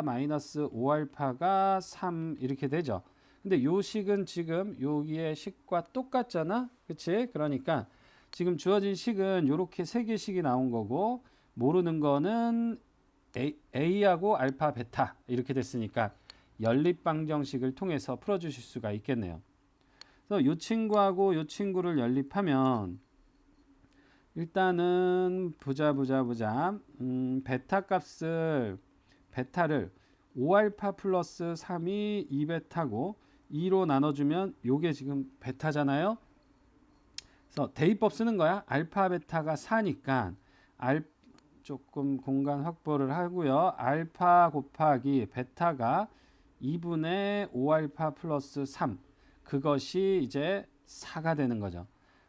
마이너스 5알파가 3 이렇게 되죠. 근데 요 식은 지금 여기의 식과 똑같잖아. 그치? 그러니까 지금 주어진 식은 요렇게 세 개 식이 나온 거고 모르는 거는 A하고 알파 베타 이렇게 됐으니까 연립방정식을 통해서 풀어주실 수가 있겠네요. 그래서 요 친구하고 요 친구를 연립하면 일단은 보자. 베타를 5알파 플러스 3이 2베타고 2로 나눠주면 요게 지금 베타잖아요. 그래서 대입법 쓰는 거야. 알파 베타가 4니까 조금 공간 확보를 하고요. 알파 곱하기 베타가 2분의 5알파 플러스 3 그것이 이제 4가 되는 거죠.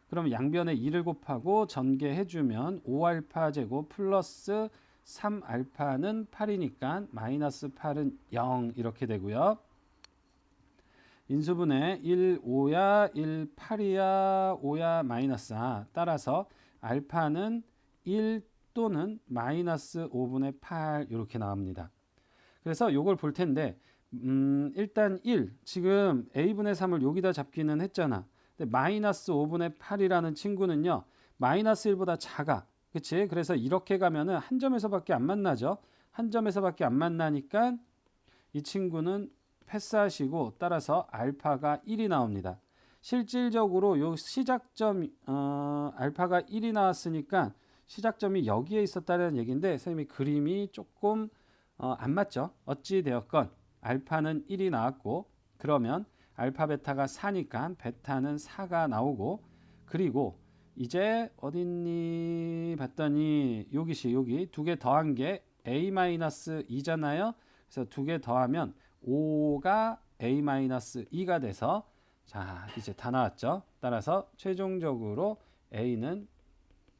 그럼 양변에 2를 곱하고 전개해주면 5알파 제곱 플러스 3알파는 8이니까 마이너스 8은 0 이렇게 되고요. 인수분해 1, 5야, 1, 8이야, 5야, 마이너스 4. 따라서 알파는 1 또는 마이너스 5분의 8 이렇게 나옵니다. 그래서 요걸 볼 텐데 일단 1, 지금 a분의 3을 여기다 잡기는 했잖아. 근데 마이너스 5분의 8이라는 친구는요. 마이너스 1보다 작아. 그치? 그래서 이렇게 가면은 한 점에서밖에 안 만나죠. 한 점에서밖에 안 만나니까 이 친구는 패스하시고 따라서 알파가 1이 나옵니다. 실질적으로 요 시작점 알파가 1이 나왔으니까 시작점이 여기에 있었다는 얘기인데 선생님이 그림이 조금 안 맞죠. 어찌 되었건 알파는 1이 나왔고 그러면 알파 베타가 4니까 베타는 4가 나오고 그리고 이제 어딨니 봤더니 여기 두 개 더한 게 a-2잖아요. 그래서 두 개 더하면 5가 a-2가 돼서 자 이제 다 나왔죠. 따라서 최종적으로 a는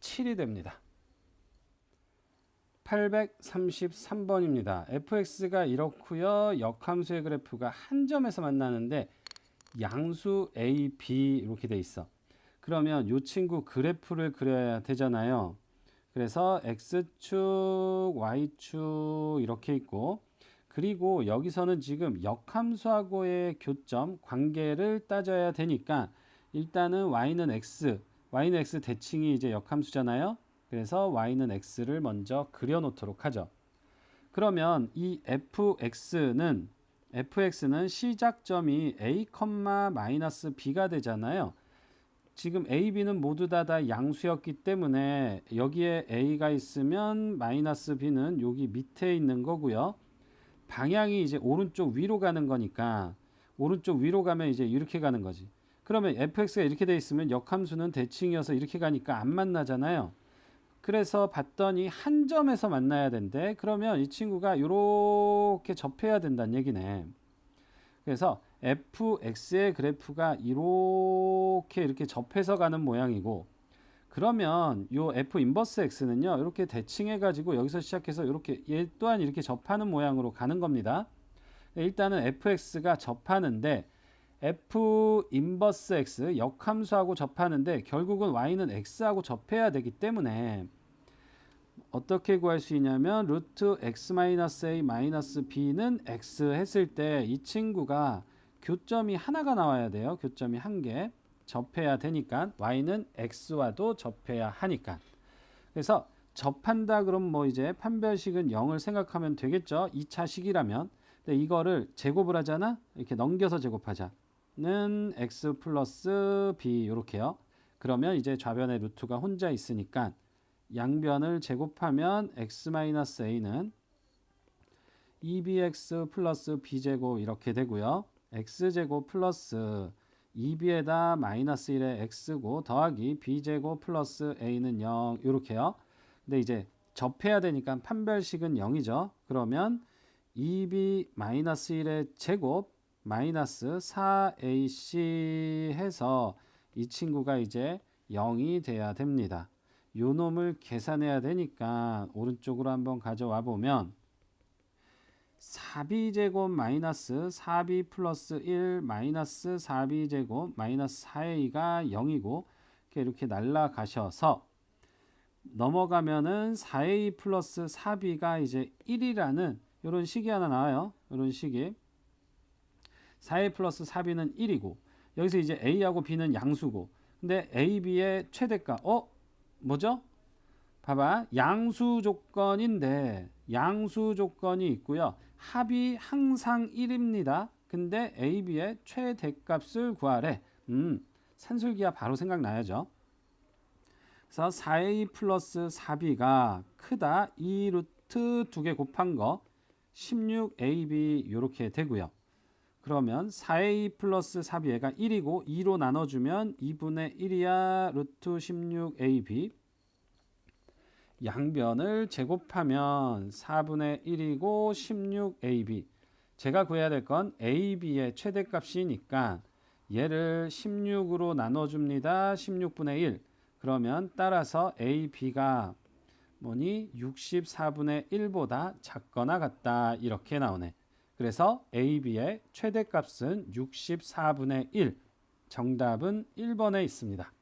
7이 됩니다. 833번입니다. fx가 이렇고요. 역함수의 그래프가 한 점에서 만나는데 양수 a, b 이렇게 돼 있어. 그러면 이 친구 그래프를 그려야 되잖아요. 그래서 x축, y축 이렇게 있고 그리고 여기서는 지금 역함수하고의 교점, 관계를 따져야 되니까 일단은 y는 x 대칭이 이제 역함수잖아요. 그래서 y는 x를 먼저 그려놓도록 하죠. 그러면 이 fx는 시작점이 a, b가 되잖아요. 지금 a, b는 모두 다 양수였기 때문에 여기에 a가 있으면 마이너스 b는 여기 밑에 있는 거고요. 방향이 이제 오른쪽 위로 가는 거니까 오른쪽 위로 가면 이제 이렇게 가는 거지. 그러면 fx가 이렇게 돼 있으면 역함수는 대칭이어서 이렇게 가니까 안 만나잖아요. 그래서 봤더니 한 점에서 만나야 된대. 그러면 이 친구가 이렇게 접해야 된다는 얘기네. 그래서 fx의 그래프가 이렇게 접해서 가는 모양이고 그러면 요 f 인버스 x는요. 이렇게 대칭해 가지고 여기서 시작해서 이렇게 얘 또한 이렇게 접하는 모양으로 가는 겁니다. 일단은 fx가 접하는데 f 인버스 x 역함수하고 접하는데 결국은 y는 x하고 접해야 되기 때문에 어떻게 구할 수 있냐면 루트 x-a-b는 x 했을 때 이 친구가 교점이 하나가 나와야 돼요. 교점이 한 개 접해야 되니까 y는 x와도 접해야 하니까. 그래서 접한다 그럼 뭐 이제 판별식은 0을 생각하면 되겠죠. 2차식이라면. 근데 이거를 제곱을 하잖아. 이렇게 넘겨서 제곱하자. 는 x 플러스 b 이렇게요. 그러면 이제 좌변에 루트가 혼자 있으니까 양변을 제곱하면 x-a는 2bx 플러스 b제곱 이렇게 되고요. x제곱 플러스 2b에다 마이너스 1의 x고 더하기 b제곱 플러스 a는 0 이렇게요. 근데 이제 접해야 되니까 판별식은 0이죠. 그러면 2b 마이너스 1의 제곱 마이너스 4ac 해서 이 친구가 이제 0이 돼야 됩니다. 요 놈을 계산해야 되니까 오른쪽으로 한번 가져와 보면 4b제곱 마이너스 4b 플러스 1 마이너스 4b제곱 마이너스 4a가 0이고 이렇게 날라가셔서 넘어가면은 4a 플러스 4b가 이제 1이라는 이런 식이 하나 나와요. 이런 식이 4a 플러스 4b는 1이고 여기서 이제 a하고 b는 양수고 근데 a, b의 최대값 뭐죠? 봐봐. 양수 조건인데 양수 조건이 있고요. 합이 항상 1입니다. 근데 a, b의 최대값을 구하래. 산술기하 바로 생각나야죠. 그래서 4a 플러스 4b가 크다. 2 루트 2개 곱한 거 16ab 이렇게 되고요. 그러면 4a 플러스 4b가 1이고 2로 나눠주면 2분의 1이야 루트 16ab 양변을 제곱하면 4분의 1이고 16ab 제가 구해야 될 건 ab의 최대값이니까 얘를 16으로 나눠줍니다. 16분의 1 그러면 따라서 ab가 뭐니 64분의 1보다 작거나 같다 이렇게 나오네. 그래서 A, B의 최대값은 64분의 1. 정답은 1번에 있습니다.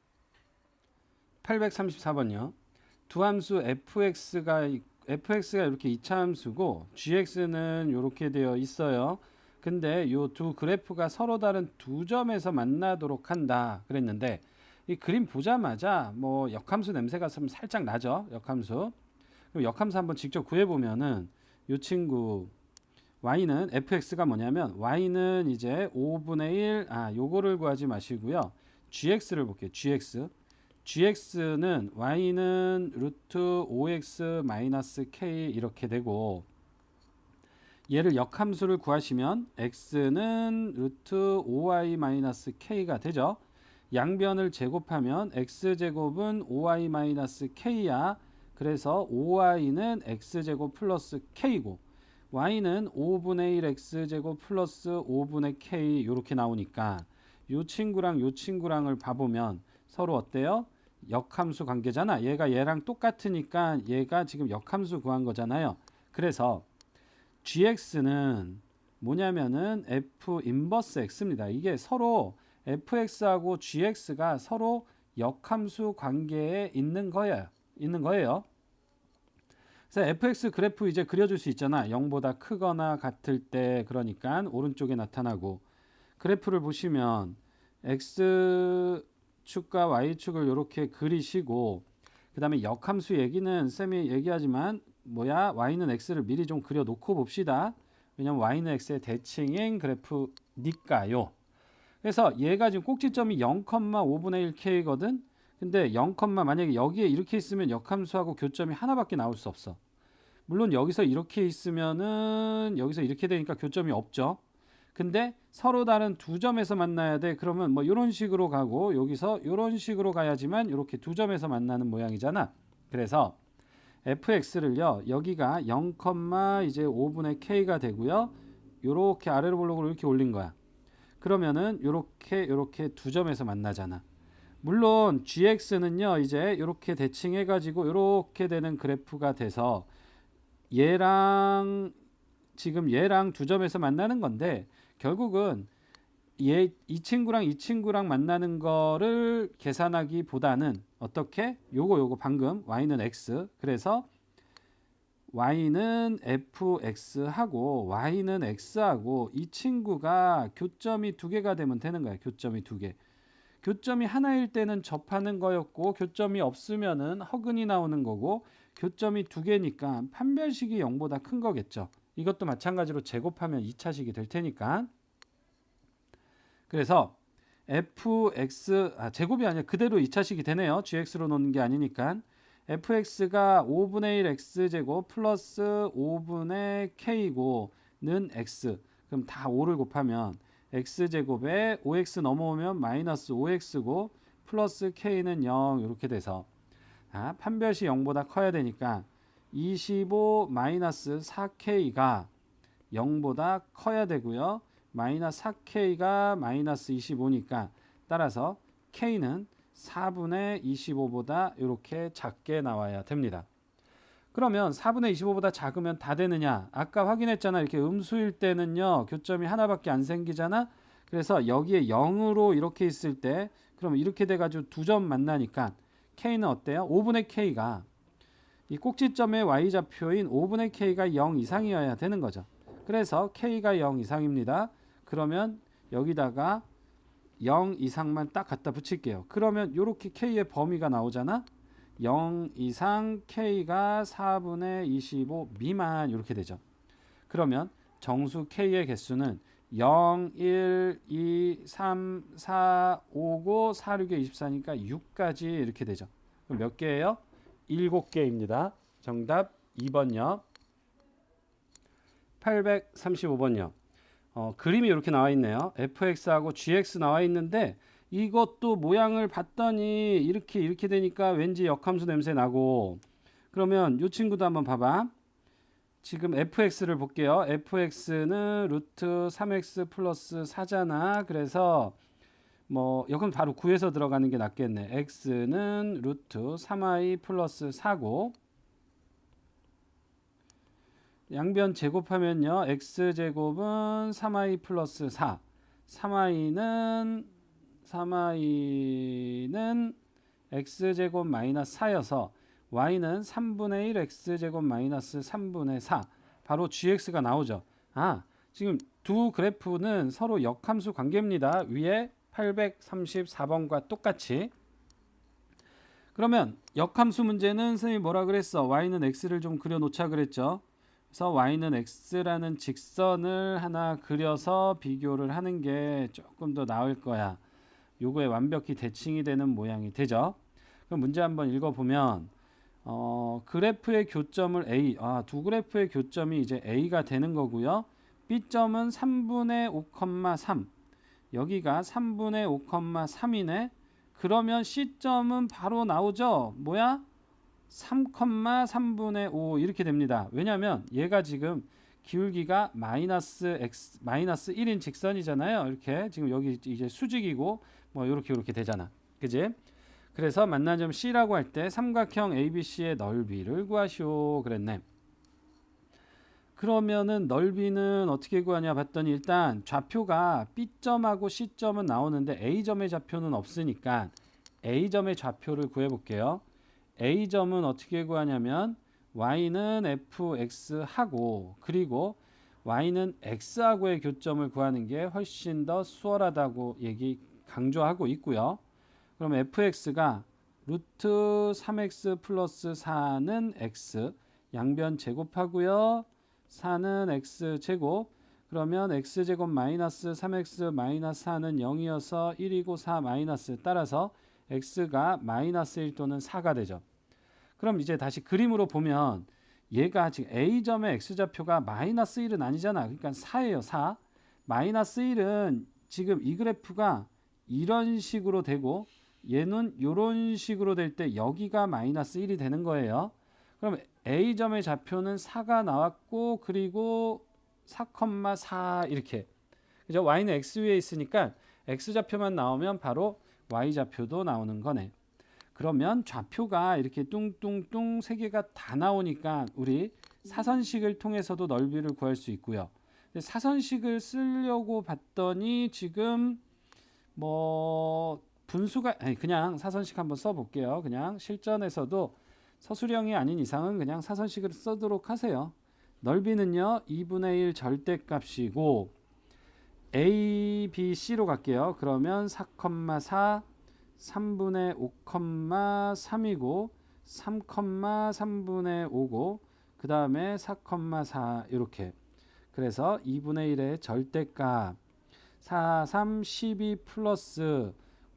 834번요. 두 함수 fx가 이렇게 이차함수고 gx는 이렇게 되어 있어요. 근데 이 두 그래프가 서로 다른 두 점에서 만나도록 한다 그랬는데 이 그림 보자마자 뭐 역함수 냄새가 좀 살짝 나죠. 역함수. 그럼 역함수 한번 직접 구해보면은 이 친구 y는 fx가 뭐냐면 y는 이제 5분의 1 요거를 구하지 마시고요. gx를 볼게요. gx는 y는 루트 5x 마이너스 k 이렇게 되고 얘를 역함수를 구하시면 x는 루트 5y 마이너스 k가 되죠. 양변을 제곱하면 x제곱은 5y 마이너스 k야. 그래서 5y는 x제곱 플러스 k고 y는 5분의 1 x제곱 플러스 5분의 k 이렇게 나오니까 이 친구랑 이 친구랑을 봐보면 서로 어때요? 역함수 관계잖아. 얘가 얘랑 똑같으니까 얘가 지금 역함수 구한 거잖아요. 그래서 gx는 뭐냐면은 f 인버스 x입니다. 이게 서로 fx하고 gx가 서로 역함수 관계에 있는 거예요. 그래서 fx 그래프 이제 그려줄 수 있잖아. 0보다 크거나 같을 때 그러니까 오른쪽에 나타나고 그래프를 보시면 x축과 y축을 이렇게 그리시고 그 다음에 역함수 얘기는 쌤이 얘기하지만 y는 x를 미리 좀 그려놓고 봅시다. 왜냐면 y는 x의 대칭인 그래프니까요. 그래서 얘가 지금 꼭지점이 0,5분의 1k거든. 근데 0, 만약에 여기에 이렇게 있으면 역함수하고 교점이 하나밖에 나올 수 없어. 물론 여기서 이렇게 있으면은 여기서 이렇게 되니까 교점이 없죠. 근데 서로 다른 두 점에서 만나야 돼. 그러면 뭐 이런 식으로 가고 여기서 이런 식으로 가야지만 이렇게 두 점에서 만나는 모양이잖아. 그래서 fx를요. 여기가 0, 이제 5분의 k가 되고요. 요렇게 아래로 볼록으로 이렇게 올린 거야. 그러면은 요렇게 두 점에서 만나잖아. 물론 gx는요. 이제 요렇게 대칭해 가지고 요렇게 되는 그래프가 돼서 얘랑 두 점에서 만나는 건데 결국은 이 친구랑 만나는 거를 계산하기보다는 어떻게? 요거 방금 y는 x. 그래서 y는 fx하고 y는 x하고 이 친구가 교점이 두 개가 되면 되는 거야. 교점이 두 개. 교점이 하나일 때는 접하는 거였고 교점이 없으면은 허근이 나오는 거고 교점이 두 개니까 판별식이 0보다 큰 거겠죠. 이것도 마찬가지로 제곱하면 2차식이 될 테니까. 그래서 fx 제곱이 아니라 그대로 2차식이 되네요. gx로 놓는 게 아니니까. fx가 5분의 1 x제곱 플러스 5분의 k고 는 x. 그럼 다 5를 곱하면 x제곱에 5x 넘어오면 마이너스 5x고 플러스 k는 0 이렇게 돼서 판별시 0보다 커야 되니까 25 마이너스 4k가 0보다 커야 되고요. 마이너스 4k가 마이너스 25니까 따라서 k는 4분의 25보다 이렇게 작게 나와야 됩니다. 그러면 4분의 25보다 작으면 다 되느냐? 아까 확인했잖아. 이렇게 음수일 때는요. 교점이 하나밖에 안 생기잖아. 그래서 여기에 0으로 이렇게 있을 때 그럼 이렇게 돼가지고 두 점 만나니까 k는 어때요? 5분의 k가 이 꼭지점의 y좌표인 5분의 k가 0 이상이어야 되는 거죠. 그래서 k가 0 이상입니다. 그러면 여기다가 0 이상만 딱 갖다 붙일게요. 그러면 이렇게 k의 범위가 나오잖아. 0 이상 k가 4분의 25 미만 이렇게 되죠. 그러면 정수 k의 개수는 0, 1, 2, 3, 4, 5고 4, 6에 24니까 6까지 이렇게 되죠. 그럼 몇 개예요? 7개입니다. 정답 2번요. 835번요. 그림이 이렇게 나와 있네요. fx하고 gx 나와 있는데 이것도 모양을 봤더니 이렇게 되니까 왠지 역함수 냄새 나고 그러면 이 친구도 한번 봐봐. 지금 fx를 볼게요. fx는 루트 3x 플러스 4잖아. 그래서 뭐 여기는 바로 구해서 들어가는 게 낫겠네. x는 루트 3y 플러스 4고 양변 제곱하면요. x제곱은 3i 플러스 4. 3i는 x제곱 마이너스 4여서 y는 3분의 1 x제곱 마이너스 3분의 4. 바로 gx가 나오죠. 지금 두 그래프는 서로 역함수 관계입니다. 위에 834번과 똑같이. 그러면 역함수 문제는 선생님이 뭐라 그랬어? y는 x를 좀 그려놓자 그랬죠. 그래서 y는 x라는 직선을 하나 그려서 비교를 하는 게 조금 더 나을 거야. 요거에 완벽히 대칭이 되는 모양이 되죠. 그럼 문제 한번 읽어보면 그래프의 교점을 A, 두 그래프의 교점이 이제 A가 되는 거고요. B점은 3분의 5,3. 여기가 3분의 5,3이네. 그러면 C점은 바로 나오죠. 뭐야? 3,3분의 5 이렇게 됩니다. 왜냐하면 얘가 지금 기울기가 마이너스 1인 직선이잖아요. 이렇게 지금 여기 이제 수직이고 뭐 이렇게 되잖아. 그지? 그래서 만난 점 C라고 할 때 삼각형 ABC의 넓이를 구하시오 그랬네. 그러면은 넓이는 어떻게 구하냐 봤더니 일단 좌표가 B점하고 C점은 나오는데 A점의 좌표는 없으니까 A점의 좌표를 구해 볼게요. A점은 어떻게 구하냐면 y는 fx하고 그리고 y는 x하고의 교점을 구하는 게 훨씬 더 수월하다고 강조하고 있고요. 그럼 fx가 루트 3x 플러스 4는 x 양변 제곱하고요. 4는 x제곱 그러면 x제곱 마이너스 3x 마이너스 4는 0이어서 1이고 4 마이너스 따라서 x가 마이너스 1 또는 4가 되죠. 그럼 이제 다시 그림으로 보면 얘가 지금 A점의 x좌표가 마이너스 1은 아니잖아. 그러니까 4예요. 4. 마이너스 1은 지금 이 그래프가 이런 식으로 되고 얘는 이런 식으로 될 때 여기가 마이너스 1이 되는 거예요. 그럼 A점의 좌표는 4가 나왔고 그리고 4,4 이렇게. 그죠? y는 x 위에 있으니까 x좌표만 나오면 바로 y좌표도 나오는 거네. 그러면 좌표가 이렇게 뚱뚱뚱 세 개가 다 나오니까 우리 사선식을 통해서도 넓이를 구할 수 있고요. 사선식을 쓰려고 봤더니 지금 뭐 분수가 그냥 사선식 한번 써볼게요. 그냥 실전에서도 서술형이 아닌 이상은 그냥 사선식을 쓰도록 하세요. 넓이는요 2분의 1 절대값이고 A, B, C로 갈게요. 그러면 4,4 3분의 5,3이고 3,3분의 5고 그 다음에 4,4 이렇게. 그래서 2분의 1의 절대값 4, 3, 12 플러스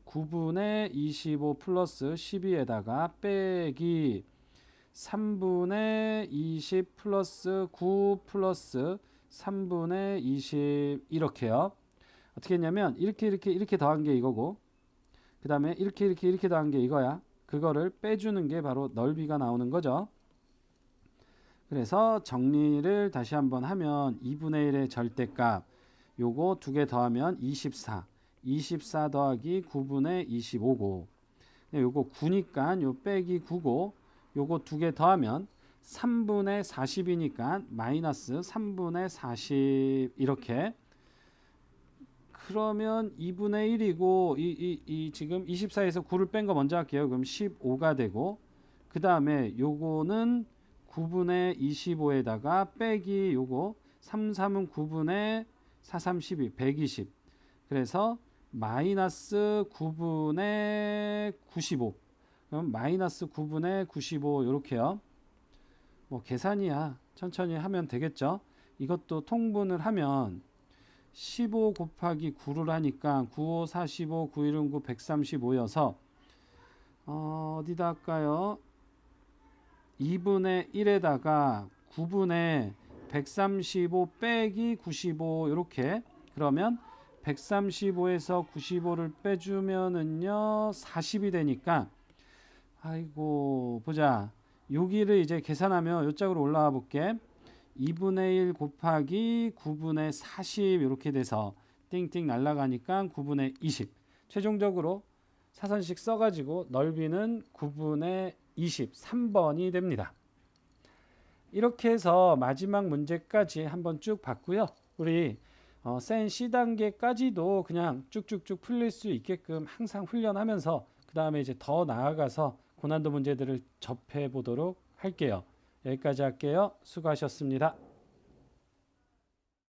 9분의 25 플러스 12에다가 빼기 3분의 20 플러스 9 플러스 3분의 20 이렇게요. 어떻게 했냐면 이렇게 더한 게 이거고 그 다음에 이렇게 더한 게 이거야. 그거를 빼주는 게 바로 넓이가 나오는 거죠. 그래서 정리를 다시 한번 하면 2분의 1의 절대값 요거 두 개 더하면 24 24 더하기 9분의 25고 요거 9니까 요 빼기 9고 요거 두 개 더하면 3분의 40이니까 마이너스 3분의 40 이렇게. 그러면 2분의 1이고 이 지금 24에서 9를 뺀 거 먼저 할게요. 그럼 15가 되고 그 다음에 요거는 9분의 25에다가 빼기 요거 3, 3은 9분의 4, 3, 12 120 그래서 마이너스 9분의 95 그럼 마이너스 9분의 95 이렇게요. 뭐 계산이야. 천천히 하면 되겠죠. 이것도 통분을 하면 15 곱하기 9를 하니까 9, 5, 45, 9, 1은 9, 135여서 어디다 할까요? 2분의 1에다가 9분의 135 빼기 95 이렇게. 그러면 135에서 95를 빼주면은요 40이 되니까 아이고 보자. 여기를 이제 계산하면 이쪽으로 올라와 볼게. 2분의 1 곱하기 9분의 40 이렇게 돼서 띵띵 날아가니까 9분의 20 최종적으로 사선식 써가지고 넓이는 9분의 23번이 됩니다. 이렇게 해서 마지막 문제까지 한번 쭉 봤고요. 우리 센 C 단계까지도 그냥 쭉쭉쭉 풀릴 수 있게끔 항상 훈련하면서 그 다음에 이제 더 나아가서 고난도 문제들을 접해 보도록 할게요. 여기까지 할게요. 수고하셨습니다.